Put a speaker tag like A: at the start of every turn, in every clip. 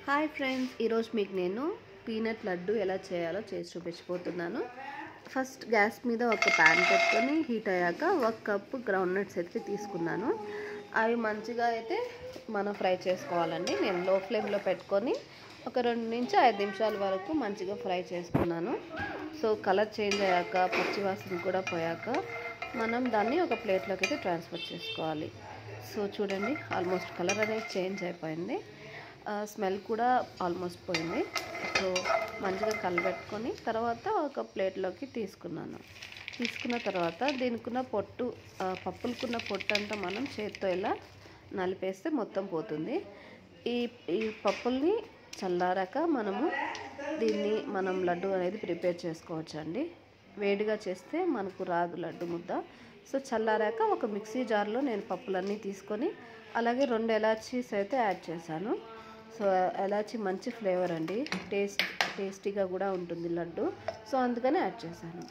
A: Hi friends, ఈరోజు మీకు నేను పీనట్ లడ్డు ఎలా చేయాలో చేసి చూపించబోతున్నాను. ఫస్ట్ గ్యాస్ మీద ఒక ప్యాన్ పెట్టుకొని హీట్ అయ్యాక 1 కప్పు గ్రౌండ్ నట్స్ అయితే తీసుకున్నాను. అవి మంచిగా అయితే మనం ఫ్రై చేసుకోవాలండి. నేను లో ఫ్లేమ్లో పెట్టుకొని ఒక 2 నుంచి 5 నిమిషాల వరకు మంచిగా ఫ్రై చేసుకున్నాను. సో కలర్ చేంజ్ అయ్యాక పచ్చివాసన కూడా పోయాక మనం దాన్ని ఒక ప్లేట్లోకి అయితే ట్రాన్స్ఫర్ చేసుకోవాలి. సో చూడండి, ఆల్మోస్ట్ కలర్ అనేది చేంజ్ అయిపోయింది, స్మెల్ కూడా ఆల్మోస్ట్ పోయింది. సో మంచిగా కలబెట్టుకొని తర్వాత ఒక ప్లేట్లోకి తీసుకున్న తర్వాత దీనికున్న పొట్టు, పప్పులకున్న పొట్టు అంతా మనం చేత్తో ఇలా నలిపేస్తే మొత్తం పోతుంది. ఈ పప్పుల్ని చల్లారాక మనం లడ్డు అనేది ప్రిపేర్ చేసుకోవచ్చు అండి. వేడిగా చేస్తే మనకు రాదు లడ్డు ముద్ద. సో చల్లారాక ఒక మిక్సీ జార్లో నేను పప్పులన్నీ తీసుకొని అలాగే 2 ఎలాచీస్ అయితే యాడ్ చేశాను. సో ఎలాచీ మంచి ఫ్లేవర్ అండి, టేస్టీగా కూడా ఉంటుంది లడ్డు. సో అందుకని యాడ్ చేశాను.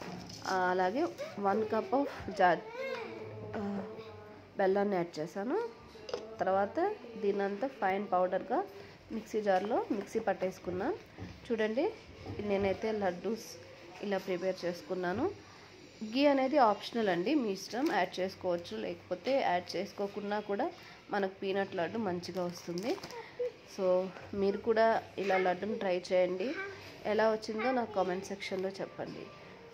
A: అలాగే 1 కప్ ఆఫ్ బెల్లాన్ని యాడ్ చేశాను. తర్వాత దీనంతా ఫైన్ పౌడర్గా మిక్సీ జార్లో మిక్సీ పట్టేసుకున్నాను. చూడండి, నేనైతే లడ్డూస్ ఇలా ప్రిపేర్ చేసుకున్నాను. గీ అనేది ఆప్షనల్ అండి, మీ ఇష్టం, యాడ్ చేసుకోవచ్చు, లేకపోతే యాడ్ చేసుకోకుండా కూడా మనకు పీనట్ లడ్డు మంచిగా వస్తుంది. సో మీరు కూడా ఇలా లడ్డుని ట్రై చేయండి. ఎలా వచ్చిందో నాకు కామెంట్ సెక్షన్లో చెప్పండి.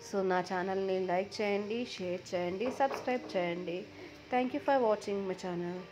A: సో నా ఛానల్ని లైక్ చేయండి, షేర్ చేయండి, సబ్స్క్రైబ్ చేయండి. Thank you for watching my channel.